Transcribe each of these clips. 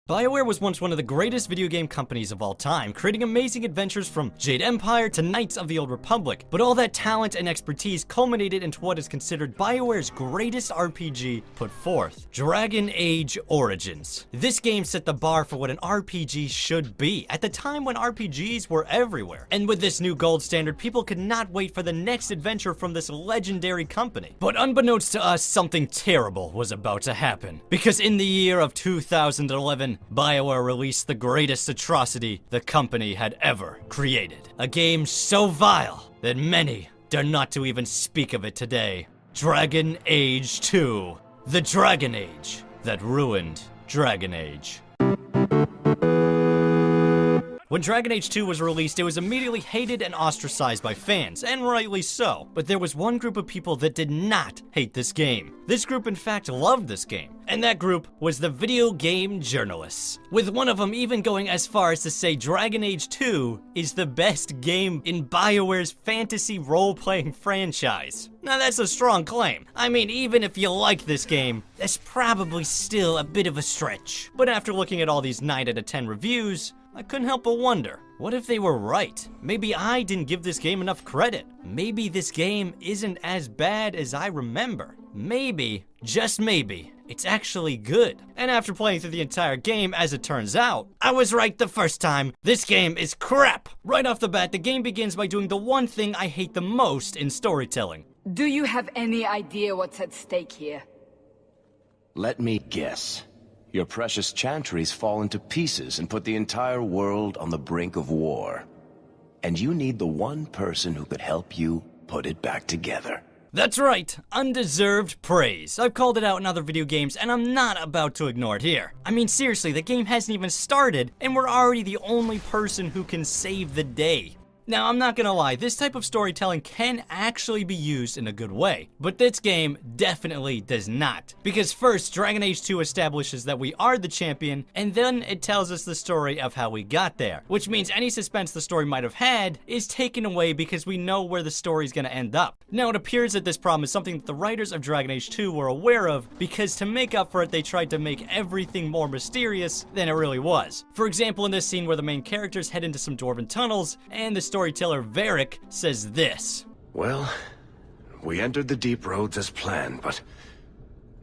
BioWare was once one of the greatest video game companies of all time, creating amazing adventures from Jade Empire to Knights of the Old Republic, but all that talent and expertise culminated into what is considered BioWare's greatest RPG put forth, Dragon Age Origins. This game set the bar for what an RPG should be, at the time when RPGs were everywhere. And with this new gold standard, people could not wait for the next adventure from this legendary company. But unbeknownst to us, something terrible was about to happen. Because in the year of 2011, BioWare released the greatest atrocity the company had ever created. A game so vile that many dare not to even speak of it today. Dragon Age 2. The Dragon Age that ruined Dragon Age. When Dragon Age 2 was released, it was immediately hated and ostracized by fans, and rightly so. But there was one group of people that did not hate this game. This group, in fact, loved this game. And that group was the video game journalists. With one of them even going as far as to say Dragon Age 2 is the best game in BioWare's fantasy role-playing franchise. Now that's a strong claim. I mean, even if you like this game, that's probably still a bit of a stretch. But after looking at all these 9 out of 10 reviews, I couldn't help but wonder, what if they were right? Maybe I didn't give this game enough credit. Maybe this game isn't as bad as I remember. Maybe, just maybe, it's actually good. And after playing through the entire game, as it turns out, I was right the first time. This game is crap. Right off the bat, the game begins by doing the one thing I hate the most in storytelling. Do you have any idea what's at stake here? Let me guess. Your precious chantries fall into pieces and put the entire world on the brink of war. And you need the one person who could help you put it back together. That's right, undeserved praise. I've called it out in other video games, and I'm not about to ignore it here. I mean, seriously, the game hasn't even started, and we're already the only person who can save the day. Now, I'm not gonna lie, this type of storytelling can actually be used in a good way, but this game definitely does not. Because first, Dragon Age 2 establishes that we are the champion, and then it tells us the story of how we got there, which means any suspense the story might have had is taken away because we know where the story's gonna end up. Now, it appears that this problem is something that the writers of Dragon Age 2 were aware of, because to make up for it, they tried to make everything more mysterious than it really was. For example, in this scene where the main characters head into some dwarven tunnels, and the storyteller Varric says this. Well, we entered the deep roads as planned, but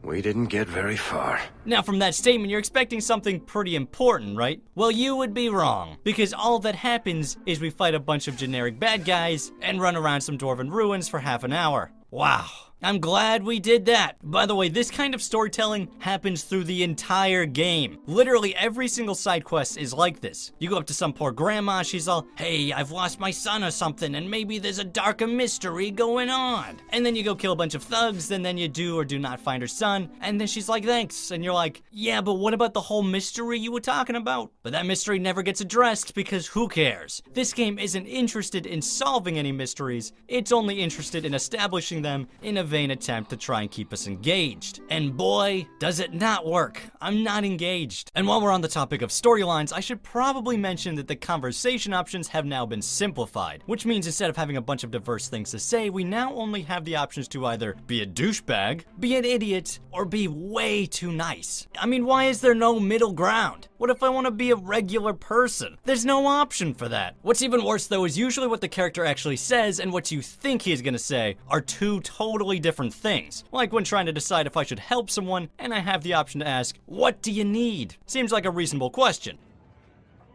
we didn't get very far. Now from that statement, you're expecting something pretty important, right? Well, you would be wrong, because all that happens is we fight a bunch of generic bad guys and run around some dwarven ruins for half an hour. Wow. I'm glad we did that. By the way, this kind of storytelling happens through the entire game. Literally every single side quest is like this. You go up to some poor grandma, she's all, hey, I've lost my son or something, and maybe there's a darker mystery going on. And then you go kill a bunch of thugs, and then you do or do not find her son, and then she's like, thanks. And you're like, yeah, but what about the whole mystery you were talking about? But that mystery never gets addressed because who cares? This game isn't interested in solving any mysteries, it's only interested in establishing them in a vain attempt to try and keep us engaged. And boy, does it not work. I'm not engaged. And while we're on the topic of storylines, I should probably mention that the conversation options have now been simplified, which means instead of having a bunch of diverse things to say, we now only have the options to either be a douchebag, be an idiot, or be way too nice. I mean, why is there no middle ground? What if I want to be a regular person? There's no option for that. What's even worse though is usually what the character actually says and what you think he's gonna say are two totally different things. Like when trying to decide if I should help someone and I have the option to ask, what do you need? Seems like a reasonable question.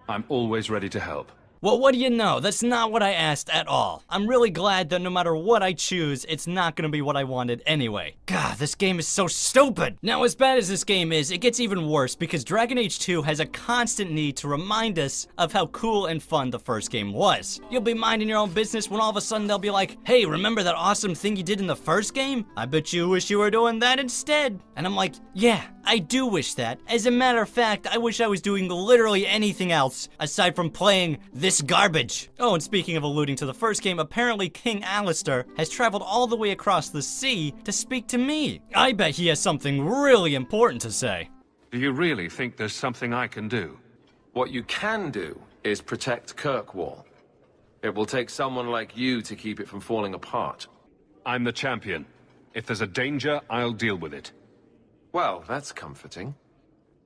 I'm always ready to help. Well, what do you know? That's not what I asked at all. I'm really glad that no matter what I choose, it's not gonna be what I wanted anyway. God, this game is so stupid! Now, as bad as this game is, it gets even worse because Dragon Age 2 has a constant need to remind us of how cool and fun the first game was. You'll be minding your own business when all of a sudden they'll be like, hey, remember that awesome thing you did in the first game? I bet you wish you were doing that instead. And I'm like, yeah, I do wish that. As a matter of fact, I wish I was doing literally anything else aside from playing this garbage. Oh, and speaking of alluding to the first game, apparently King Alistair has traveled all the way across the sea to speak to me. I bet he has something really important to say. Do you really think there's something I can do? What you can do is protect Kirkwall. It will take someone like you to keep it from falling apart. I'm the champion. If there's a danger, I'll deal with it. Well, that's comforting.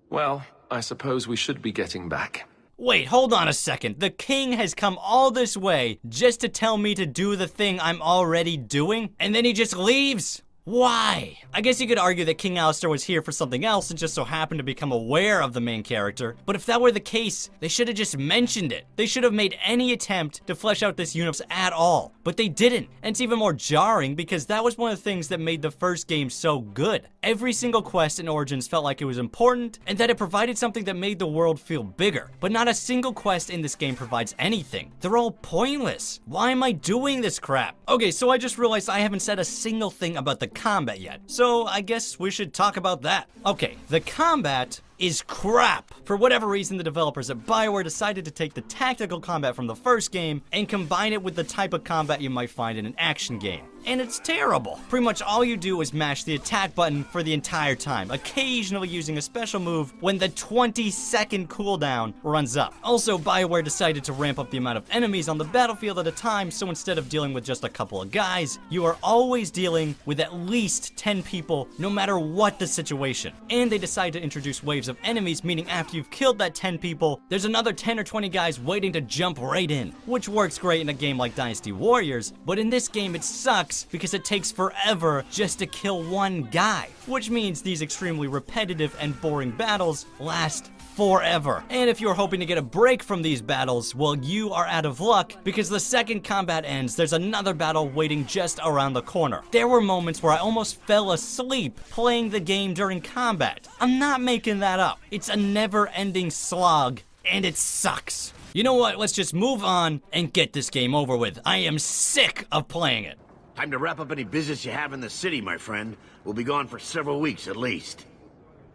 Well, I suppose we should be getting back. Wait, hold on a second. The king has come all this way just to tell me to do the thing I'm already doing? And then he just leaves? Why? I guess you could argue that King Alistair was here for something else and just so happened to become aware of the main character, but if that were the case, they should have just mentioned it. They should have made any attempt to flesh out this universe at all, but they didn't. And it's even more jarring because that was one of the things that made the first game so good. Every single quest in Origins felt like it was important and that it provided something that made the world feel bigger, but not a single quest in this game provides anything. They're all pointless. Why am I doing this crap? Okay, so I just realized I haven't said a single thing about the combat yet, so I guess we should talk about that. Okay, the combat is crap. For whatever reason, the developers at BioWare decided to take the tactical combat from the first game and combine it with the type of combat you might find in an action game. And it's terrible. Pretty much all you do is mash the attack button for the entire time, occasionally using a special move when the 20-second cooldown runs up. Also, BioWare decided to ramp up the amount of enemies on the battlefield at a time, so instead of dealing with just a couple of guys, you are always dealing with at least 10 people, no matter what the situation. And they decided to introduce waves of enemies, meaning after you've killed that 10 people, there's another 10 or 20 guys waiting to jump right in, which works great in a game like Dynasty Warriors, but in this game it sucks because it takes forever just to kill one guy, which means these extremely repetitive and boring battles last forever. And if you're hoping to get a break from these battles, well, you are out of luck because the second combat ends, there's another battle waiting just around the corner. There were moments where I almost fell asleep playing the game during combat. I'm not making that up. It's a never-ending slog, and it sucks. You know what? Let's just move on and get this game over with. I am sick of playing it. Time to wrap up any business you have in the city, my friend. We'll be gone for several weeks at least.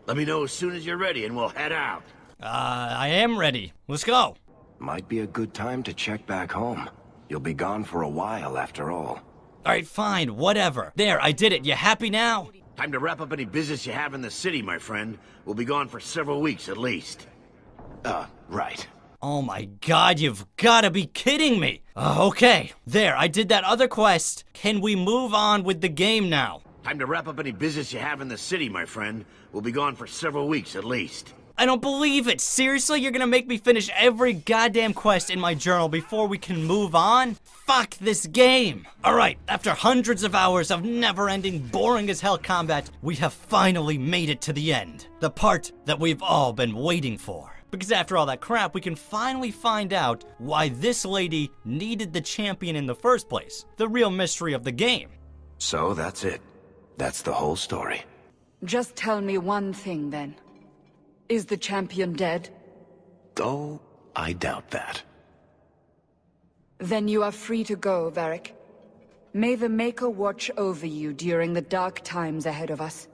Let me know as soon as you're ready and we'll head out. I am ready. Let's go. Might be a good time to check back home. You'll be gone for a while after all. Alright, fine, whatever. There, I did it. You happy now? Time to wrap up any business you have in the city, my friend. We'll be gone for several weeks at least. Right. Oh my god, you've gotta be kidding me! Okay, there, I did that other quest. Can we move on with the game now? Time to wrap up any business you have in the city, my friend. We'll be gone for several weeks at least. I don't believe it! Seriously, you're gonna make me finish every goddamn quest in my journal before we can move on? Fuck this game! Alright, after hundreds of hours of never-ending, boring-as-hell combat, we have finally made it to the end. The part that we've all been waiting for. Because after all that crap, we can finally find out why this lady needed the champion in the first place. The real mystery of the game. So that's it. That's the whole story. Just tell me one thing, then. Is the champion dead? Though, I doubt that. Then you are free to go, Varric. May the Maker watch over you during the dark times ahead of us.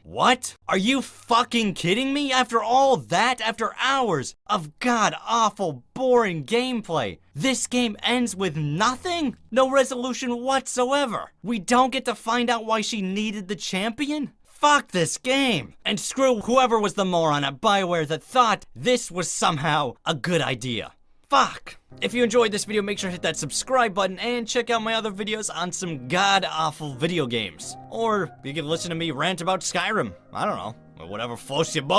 What? Are you fucking kidding me? After all that, after hours of god-awful, boring gameplay, this game ends with nothing? No resolution whatsoever? We don't get to find out why she needed the champion? Fuck this game! And screw whoever was the moron at BioWare that thought this was somehow a good idea. Fuck! If you enjoyed this video, make sure to hit that subscribe button and check out my other videos on some god-awful video games. Or you can listen to me rant about Skyrim. I don't know. Or whatever floats your boat.